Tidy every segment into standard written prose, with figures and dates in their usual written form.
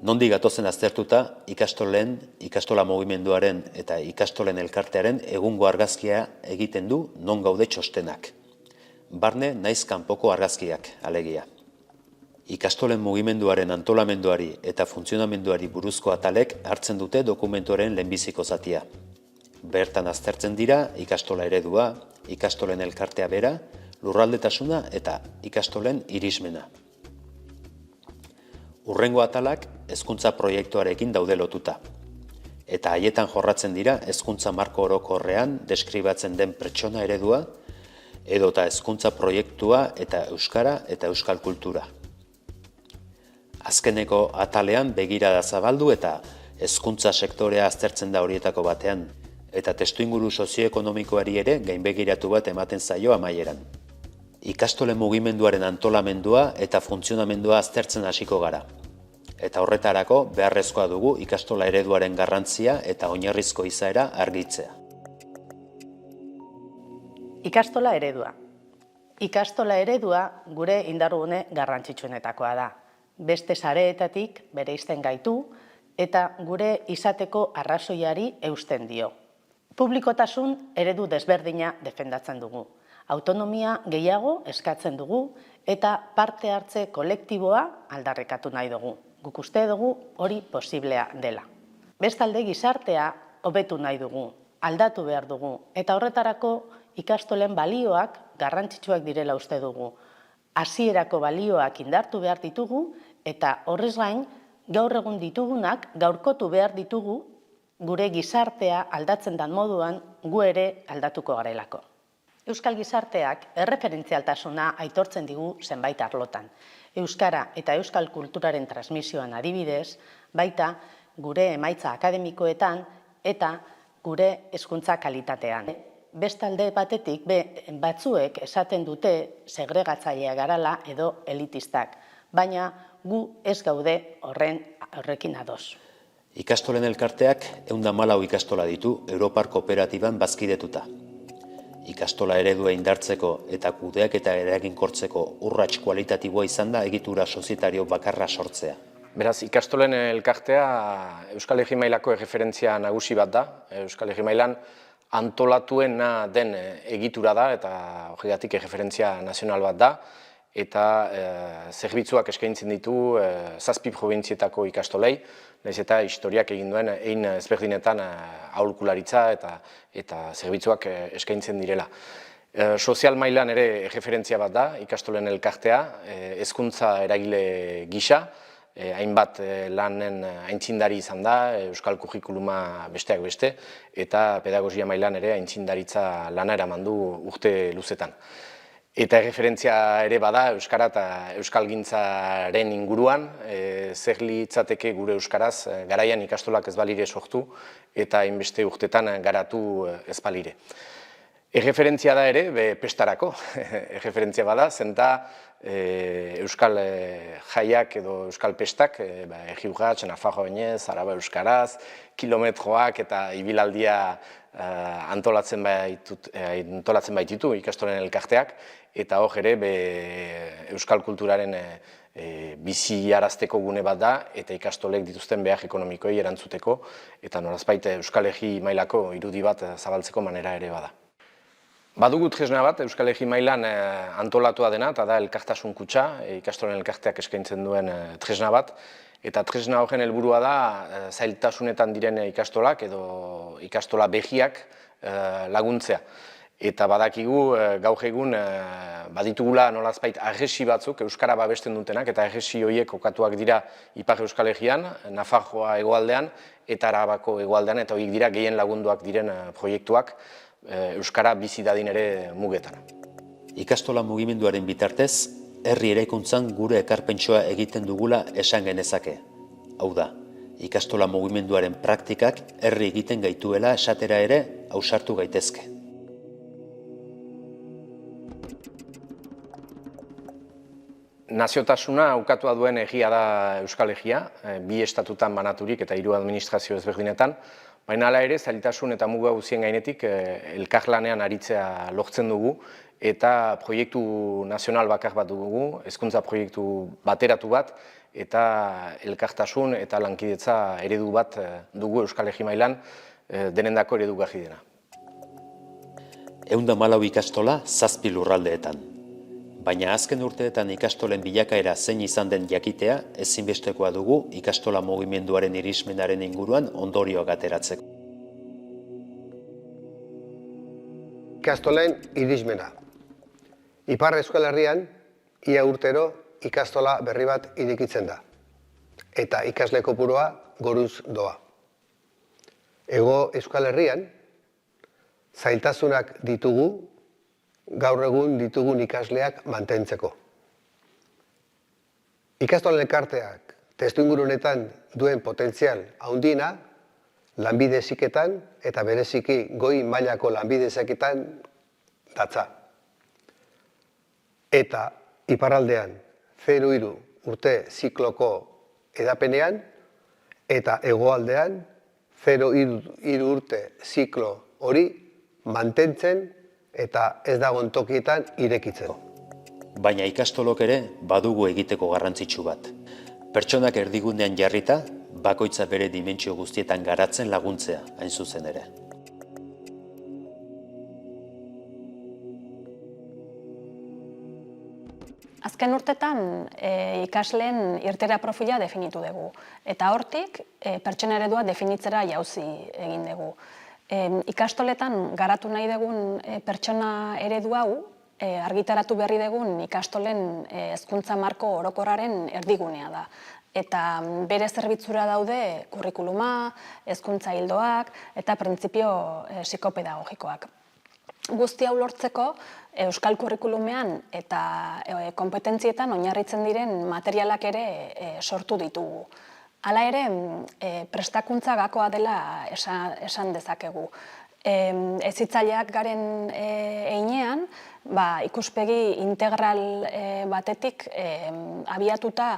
Nondik gatozen aztertuta ikastola mugimenduaren eta ikastolen elkartearen egungo argazkia egiten du non gaude txostenak. Barne naiz kanpoko argazkiak, alegia. Ikastolen mugimenduaren antolamenduari eta funtzionamenduari buruzko atalek hartzen dute dokumentuaren lehenbiziko zatia. Bertan aztertzen dira ikastola eredua, ikastolen elkartea bera, lurraldetasuna eta ikastolen irismena. Hurrengo atalak hezkuntza proiektuarekin daude lotuta. Eta haietan jorratzen dira hezkuntza marko orokorrean deskribatzen den pertsona eredua, edota hezkuntza proiektua eta euskara eta euskal kultura. Azkeneko atalean begirada zabaldu eta hezkuntza sektorea aztertzen da horietako batean, eta testuinguru sozioekonomikoari ere gainbegiratu bat ematen zaio amaieran. Ikastolen mugimenduaren antolamendua eta funtzionamendua aztertzen hasiko gara. Eta horretarako beharrezkoa dugu ikastola ereduaren garrantzia eta oinarrizko izaera argitzea. Ikastola eredua. Ikastola eredua gure indargune garrantzitsuenetakoa da. Beste sareetatik bereizten gaitu eta gure izateko arrazoiari eusten dio. Publikotasun eredu desberdina defendatzen dugu. Autonomia gehiago eskatzen dugu eta parte hartze kolektiboa aldarrikatu nahi dugu. Guk uste dugu hori posiblea dela. Bestalde gizartea hobetu nahi dugu, aldatu behar dugu eta horretarako ikastolen balioak garrantzitsuak direla uste dugu. Hasierako balioak indartu behar ditugu eta horrez gain gaur egun ditugunak gaurkotu behar ditugu gure gizartea aldatzen den moduan gu ere aldatuko garelako. Euskal gizarteak erreferentzialtasuna aitortzen digu zenbait arlotan. Euskara eta euskal kulturaren transmisioan adibidez, baita gure emaitza akademikoetan eta gure hezkuntza kalitatean. Bestalde batetik batzuek esaten dute segregatzailea garala edo elitistak, baina gu ez gaude horrekin ados. Ikastolen elkarteak 114 ikastola ditu Europar Kooperatiban bazkidetuta. Ikastola eredua indartzeko eta kudeaketa eraginkortzeko urrats kualitatiboa izan da egitura sozietario bakarra sortzea. Beraz, ikastolen elkartea Euskal Herri mailako erreferentzia nagusi bat da. Euskal Herri mailan antolatuena den egitura da eta horregatik erreferentzia nazional bat da. Eta zerbitzuak eskaintzen ditu 7 probintzietako ikastolei, nahiz eta historiak egin duen hein ezberdinetan aholkularitza eta zerbitzuak eskaintzen direla. Sozial mailan ere erreferentzia bat da, ikastolen elkartea, hezkuntza eragile gisa, hainbat lanen aintzindari izan da, euskal kurrikuluma besteak beste, eta pedagogia mailan ere aintzindaritza lana eraman du urte luzetan. Eta erreferentzia ere bada euskara eta euskalgintzaren inguruan, zer litzateke gure euskaraz garaian ikastolak ez balire sortu eta hainbeste urtetan garatu ez balire. Erreferentzia da ere pestarako, erreferentzia bada, zenta euskal jaiak edo euskal pestak, Egiurratx, Nafarroa Oinez, Araba euskaraz, kilometroak eta ibilaldia antolatzen baititu ikastolen elkarteak, eta hor ere euskal kulturaren biziarazteko gune bat da, eta ikastolek dituzten behar ekonomikoei erantzuteko, eta norazbait Euskal Herri mailako irudi bat zabaltzeko manera ere bada. Badugu tresna bat Euskal Herri mailan antolatua dena, eta da elkartasun kutxa, ikastolen elkarteak eskaintzen duen tresna bat, eta tresna horren helburua da zailtasunetan diren ikastolak edo ikastola behiak laguntzea. Eta badakigu gaur egun baditugula nolazbait arresi batzuk euskara babesten dutenak, eta arresi horiek kokatuak dira Ipar Euskal Herrian, Nafarroa hegoaldean eta Arabako hegoaldean, eta horiek dira gehien lagunduak diren proiektuak euskara bizi dadin ere mugetan. Ikastola mugimenduaren bitartez, herri eraikuntzan gure ekarpentsua egiten dugula esan genezake. Hau da, ikastola mugimenduaren praktikak herri egiten gaituela esatera ere ausartu gaitezke. Naziotasuna ukatua duen egia da Euskal Herria, 2 estatutan banaturik eta 3 administrazio ezberdinetan, baina hala ere zailtasun eta muga guztien gainetik elkarlanean aritzea lortzen dugu eta proiektu nazional bakar bat dugu, hezkuntza proiektu bateratu bat, eta elkartasun eta lankidetza eredu bat dugu Euskal Herri mailan denendako eredugarri dena. 114 ikastola 7 lurraldeetan. Baina azken urteetan ikastolen bilakaera zein izan den jakitea ezinbestekoa dugu ikastola mugimenduaren irismenaren inguruan ondorioak ateratzeko. Ikastolen irismena. Ipar Euskal Herrian, ia urtero ikastola berri bat irekitzen da. Eta ikasle kopurua goruz doa. Hego Euskal Herrian, zailtasunak ditugu, gaur egun ditugun ikasleak mantentzeko. Ikastolen elkarteak testuinguru honetan duen potentzial handiena, lanbide heziketan eta bereziki goi mailako lanbide heziketan datza. Eta iparraldean 0-3 urte zikloko edapenean eta hegoaldean 0-3 urte ziklo hori mantentzen eta ez dagoen tokietan irekitzen. Baina ikastolok ere badugu egiteko garrantzitsu bat. Pertsonak erdigunean jarrita, bakoitza bere dimentsio guztietan garatzen laguntzea, hain zuzen ere. Azken urtetan ikasleen irtera profila definitu dugu. Eta hortik pertsona eredua definitzera jauzi egin dugu. Ikastoletan garatu nahi dugun pertsona eredu hau, argitaratu berri dugun ikastolen hezkuntza marko orokorraren erdigunea da. Eta bere zerbitzura daude kurrikuluma, hezkuntza ildoak eta printzipio psikopedagogikoak. Guzti hau lortzeko, euskal kurrikulumean eta konpetentzietan oinarritzen diren materialak ere sortu ditugu. Hala ere, prestakuntza gakoa dela esan dezakegu. Hezitzaileak garen heinean, ikuspegi integral batetik abiatuta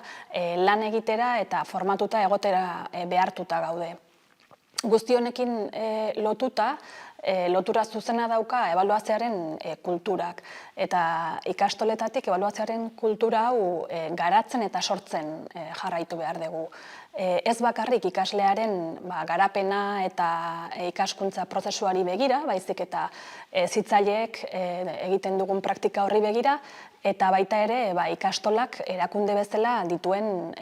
lan egitera eta formatuta egotera behartuta gaude. Guzti honekin lotura zuzena dauka ebaluazioaren kulturak. Eta ikastoletatik ebaluazioaren kultura hau garatzen eta sortzen jarraitu behar dugu. Ez bakarrik ikaslearen garapena eta ikaskuntza prozesuari begira, baizik eta hezitzaileek egiten dugun praktika horri begira, eta baita ere ikastolak erakunde bezala dituen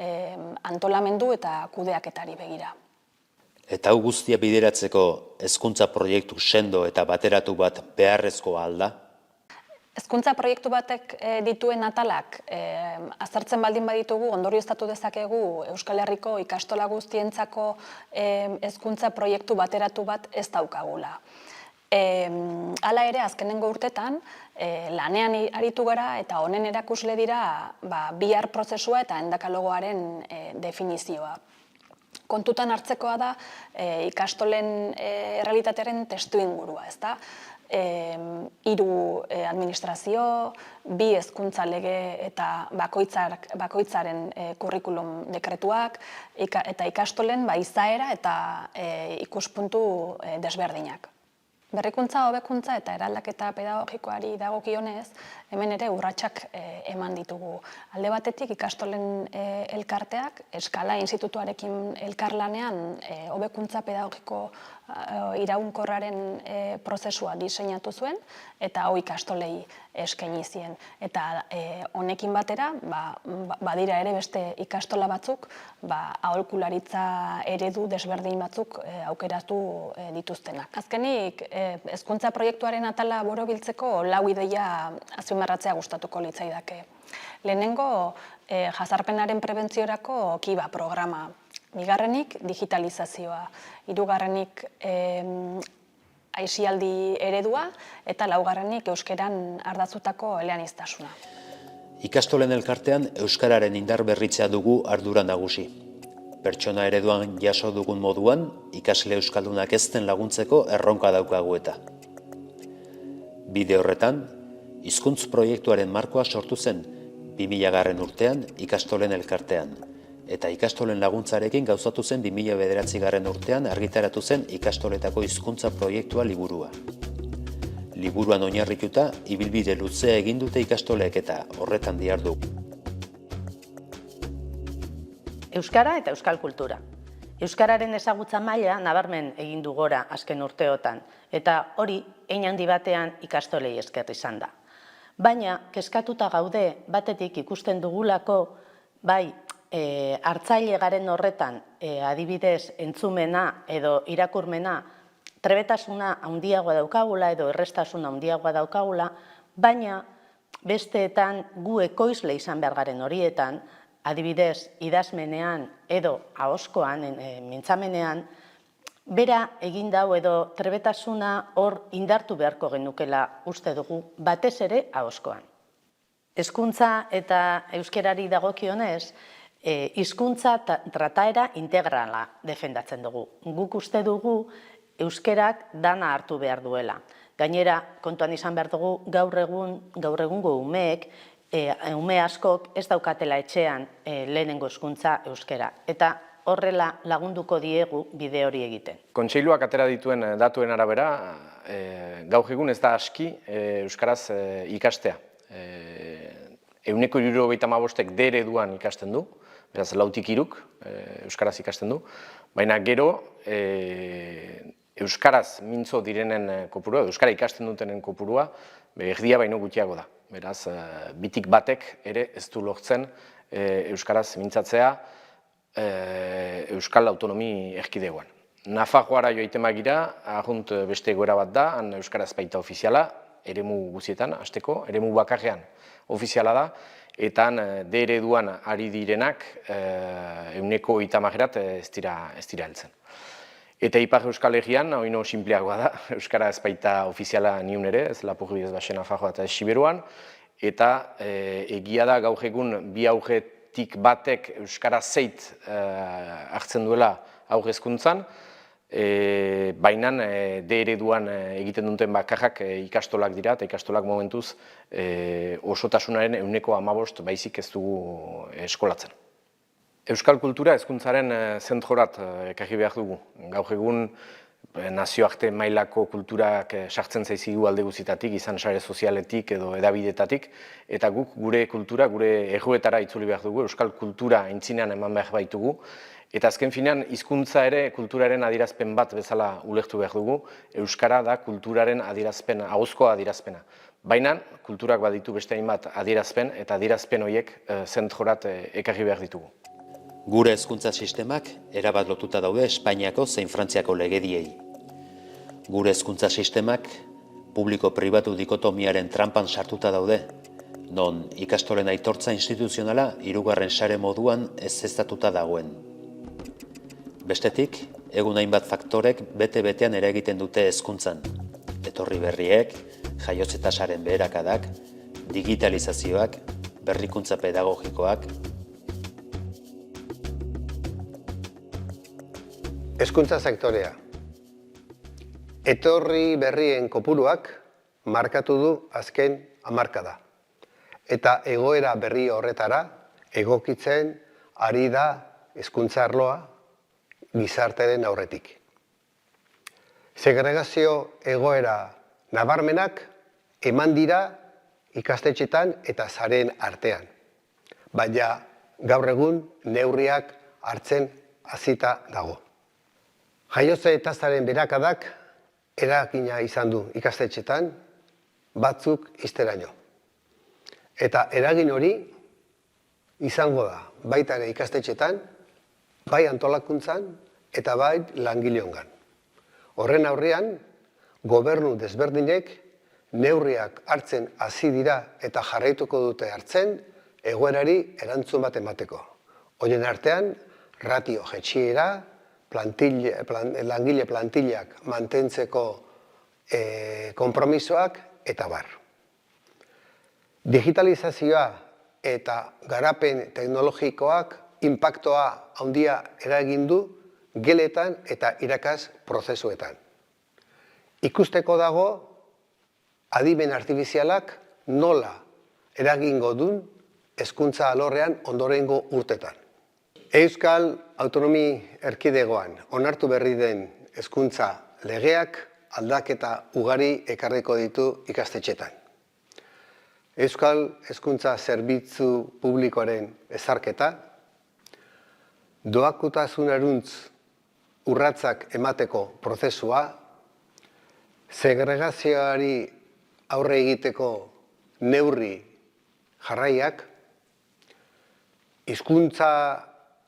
antolamendu eta kudeaketari begira. Eta hau guztia bideratzeko hezkuntza proiektu sendo eta bateratu bat beharrezkoa alda? Hezkuntza proiektu batek dituen atalak aztertzen baldin baditugu, ondorioztatu dezakegu Euskal Herriko ikastola guztientzako hezkuntza proiektu bateratu bat ez daukagula. Hala ere, azkenengo urtetan, lanean aritu gara eta honen erakusle dira bihar prozesua eta endakalogoaren definizioa. Kontutan hartzekoa da ikastolen errealitatearen testuingurua, ezta? 3 administrazio, 2 hezkuntza lege eta bakoitzaren kurrikulum dekretuak, eta ikastolen izaera eta ikuspuntu desberdinak. Berrikuntza, hobekuntza eta eraldaketa pedagogikoari dagokionez, hemen ere urratsak eman ditugu. Alde batetik ikastolen elkarteak, eskala institutuarekin elkarlanean hobekuntza pedagogiko iraunkorraren prozesua diseinatu zuen, eta hau ikastolei eskaini zien. Eta honekin batera, badira ere beste ikastola batzuk, aholkularitza eredu desberdin batzuk aukeratu dituztenak. Azkenik, hezkuntza proiektuaren atala borobiltzeko 4 ideia azpimarratzea gustatuko litzaidake. Lehenengo, jazarpenaren prebentziorako KIBA programa. Bigarrenik, digitalizazioa. Hirugarrenik, aisialdi eredua, eta laugarrenik euskeran ardatzutako eleaniztasuna. Ikastolen elkartean euskararen indar berritzea dugu ardura nagusi. Pertsona ereduan jaso dugun moduan, ikasle euskaldunak ez den laguntzeko erronka daukagu eta. Bide horretan, hizkuntz proiektuaren markoa sortu zen 2000 urtean ikastolen elkartean, eta ikastolen laguntzarekin gauzatu zen 2009 urtean argitaratu zen ikastoletako hizkuntza proiektua liburua. Liburuan oinarrituta, ibilbide luzea egin dute ikastolek eta horretan dihardu. Euskara eta euskal kultura. Euskararen ezagutza maila nabarmen egin du gora azken urteotan, eta hori hein handi batean ikastolei esker izan da. Baina, kezkatuta gaude batetik ikusten dugulako, bai, hartzaile garen horretan, adibidez, entzumena edo irakurmena, trebetasuna handiagoa daukagula edo errestasuna handiagoa daukagula, baina besteetan gu ekoizle izan behar garen horietan, adibidez, idazmenean edo ahozkoan, mintzamenean, bera egin dau edo trebetasuna hor indartu beharko genukela uste dugu, batez ere ahozkoan. Hezkuntza eta euskerari dagokionez, hizkuntza trataera integrala defendatzen dugu. Guk uste dugu euskerak dana hartu behar duela. Gainera, kontuan izan behar dugu gaur egungo umeek, ume askok ez daukatela etxean lehenengo hizkuntza euskera. Eta horrela lagunduko diegu bide hori egiten. Kontseiluak atera dituen datuen arabera, gaur egun ez da aski euskaraz ikastea. 75%ek D ereduan ikasten du, beraz lautik 3 euskaraz ikasten du, baina gero euskaraz mintzo direnen kopurua, euskara ikasten dutenen kopurua, erdia baino gutxiago da. Beraz, 2tik 1 ere ez du lortzen euskaraz mintzatzea Euskal Autonomi Erkidegoan. Nafarroara joaiten magira, ahunt beste egoera bat da, han euskaraz baita ofiziala, eremu guzietan, hasteko, eremu bakarrean ofiziala da, eta D ereduan ari direnak 30%-erat ez dira heltzen. Eta Ipar Euskal Herrian, oino sinpleagoa da, euskara ez baita ofiziala niun ere, ez Lapurdi ez Baxe Nafarroa eta ez Siberuan, eta egia da gaur egun 2 aurretik 1ek euskara 6 hartzen duela aurre hezkuntzan, baina D ereduan egiten duten bakarrak ikastolak dira, eta ikastolak momentuz osotasunaren 15% baizik ez dugu eskolatzen. Euskal kultura hezkuntzaren zentrorat ekarri behar dugu. Gaur egun nazioarte mailako kulturak sartzen zaizkigu alde guztietatik, izan sare sozialetik edo edabidetatik, eta guk gure kultura, gure erruetara itzuli behar dugu, euskal kultura aintzinean eman behar baitugu, eta azken finean hizkuntza ere kulturaren adierazpen bat bezala ulertu behar dugu, euskara da kulturaren adierazpena, ahozko adierazpena. Baina kulturak baditu beste hainbat adierazpen, eta adierazpen horiek zentrorat ekarri behar ditugu. Gure hezkuntza sistemak erabat lotuta daude Espainiako zein Frantziako legediei. Gure hezkuntza sistemak publiko-pribatu dikotomiaren trampan sartuta daude, non ikastolen aitortza instituzionala 3. sare moduan ezeztatuta dagoen. Bestetik, egun hainbat faktorek bete-betean eragiten dute hezkuntzan. Etorri berriek, jaiotze tasaren beherakadak, digitalizazioak, berrikuntza pedagogikoak. Hezkuntza sektorea. Etorri berrien kopuruak markatu du azken hamarkada. Eta egoera berri horretara egokitzen ari da hezkuntza arloa gizartearen aurretik. Segregazio egoera nabarmenak eman dira ikastetxetan eta sareen artean. Baina gaur egun neurriak hartzen hasita dago. Jaiotze tasaren beherakadak eragina izan du ikastetxetan, batzuk ixteraino. Eta eragin hori izango da baita ere ikastetxetan, bai antolakuntzan eta bai langileongan. Horren aurrean, gobernu desberdinek neurriak hartzen hasi dira eta jarraituko dute hartzen egoerari erantzun bat emateko. Horien artean, ratio jaitsiera, langile plantillak mantentzeko konpromisoak eta bar. Digitalizazioa eta garapen teknologikoak inpaktoa handia eragin du geletan eta irakas prozesuetan. Ikusteko dago adimen artifizialak nola eragingo duen hezkuntza alorrean ondorengo urtetan. Euskal Autonomi Erkidegoan onartu berri den hezkuntza legeak aldaketa ugari ekarriko ditu ikastetxetan. Euskal Hezkuntza Zerbitzu Publikoaren ezarketa, doakotasunaruntz urratsak emateko prozesua, segregazioari aurre egiteko neurri jarraiak, hizkuntza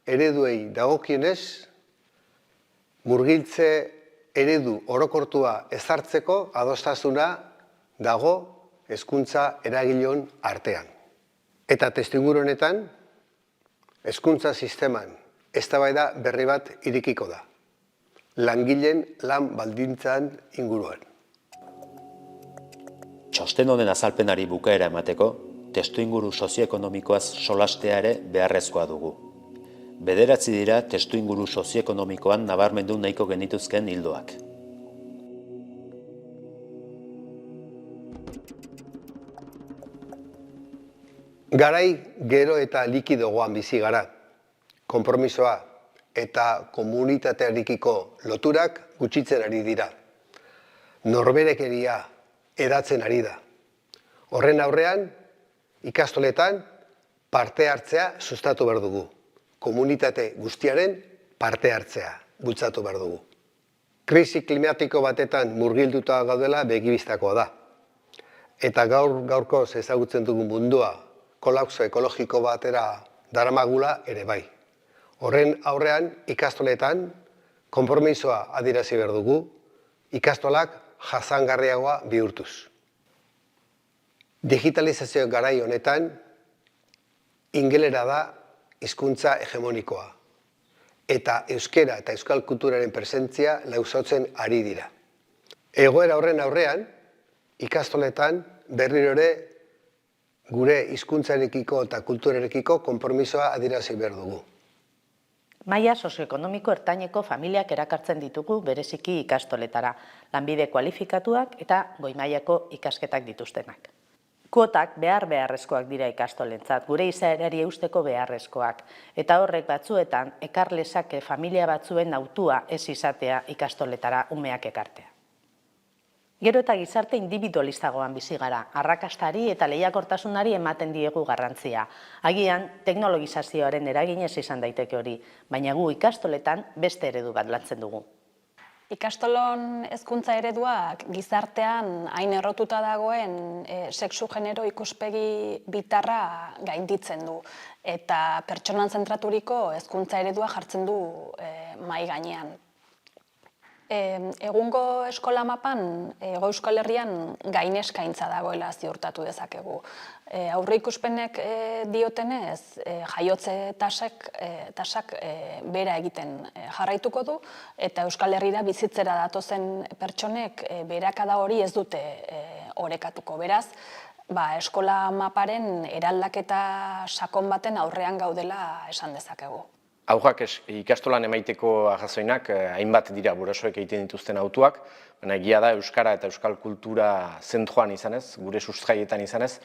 ereduei dagokienez, murgiltze eredu orokortua ezartzeko adostasuna dago hezkuntza eragileon artean. Eta testuinguru honetan, hezkuntza sisteman eztabaida berri bat irekiko da. Langileen lan baldintzan inguruan. Txosten honen azalpenari bukaera emateko, testuinguru sozioekonomikoaz solastea ere beharrezkoa dugu. Bederatzi dira testuinguru sozioekonomikoan nabarmendu nahiko genituzken ildoak. Garai gero eta likidogoan bizi gara. Konpromisoa eta komunitatearekiko loturak gutxitzen ari dira. Norberekeria hedatzen ari da. Horren aurrean, ikastoletan parte hartzea sustatu behar dugu. Komunitate guztiaren parte hartzea bultzatu behar dugu. Krisi klimatiko batetan murgilduta gaudela begibistakoa da. Eta gaurkoz ezagutzen dugun mundua kolapso ekologiko batera daramagula ere bai. Horren aurrean ikastoletan konpromisoa adierazi behar dugu, ikastolak jasangarriagoa bihurtuz. Digitalizazio garai honetan, ingelera da hizkuntza hegemonikoa. Eta euskera eta euskal kulturaren presentzia lausotzen ari dira. Egoera horren aurrean, ikastoletan berriro ere gure hizkuntzarekiko eta kulturarekiko konpromisoa adierazi behar dugu. Maila sozioekonomiko ertaineko familiak erakartzen ditugu bereziki ikastoletara, lanbide kualifikatuak eta goi mailako ikasketak dituztenak. Kuotak beharrezkoak dira ikastolentzat, gure izaerari eusteko beharrezkoak, eta horrek batzuetan ekar lezake familia batzuen hautua ez izatea ikastoletara umeak ekartea. Gero eta gizarte individualistagoan bizi gara, arrakastari eta lehiakortasunari ematen diegu garrantzia. Agian, teknologizazioaren eraginez izan daiteke hori, baina gu ikastoletan beste eredu bat lantzen dugu. Ikastolon hezkuntza ereduak gizartean hain errotuta dagoen sexu genero ikuspegi bitarra gainditzen du. Eta pertsonan zentraturiko hezkuntza eredua jartzen du mahai gainean. Egungo eskola mapan, Hego Euskal Herrian gaineskaintza dagoela ziurtatu dezakegu. Aurreikuspenek diotenez, jaiotze tasak bera egiten jarraituko du, eta Euskal Herrira bizitzera datozen pertsonek beherakada hori ez dute orekatuko. Beraz, eskola maparen eraldaketa sakon baten aurrean gaudela esan dezakegu. Haujak ikastolan emaiteko arrazoinak hainbat dira gurasoek egiten dituzten hautuak, baina egia da euskara eta euskal kultura zentroan izanez, gure sustraietan izanez,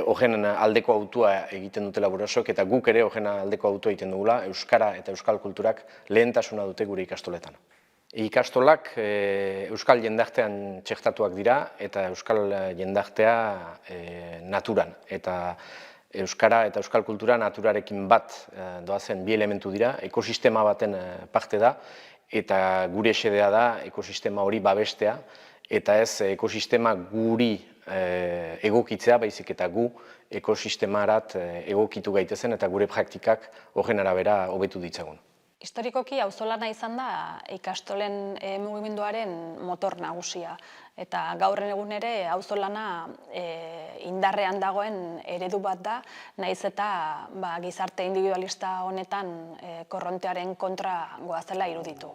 horren aldeko hautua egiten dutela gurasoek eta guk ere horren aldeko hautua egiten dugula, euskara eta euskal kulturak lehentasuna dute gure ikastoletan. Ikastolak euskal jendartean txertatuak dira eta euskal jendartea naturan. Eta euskara eta euskal kultura naturarekin bat doazen bi elementu dira, ekosistema baten parte da, eta gure xedea da ekosistema hori babestea, eta ez ekosistema guri egokitzea, baizik eta gu ekosistemarat egokitu gaitezen eta gure praktikak horren arabera hobetu ditzagun. Historikoki auzolana izan da ikastolen mugimenduaren motor nagusia. Eta gaurren egun ere auzolana indarrean dagoen eredu bat da, nahiz eta gizarte individualista honetan korrontearen kontra goazela iruditu.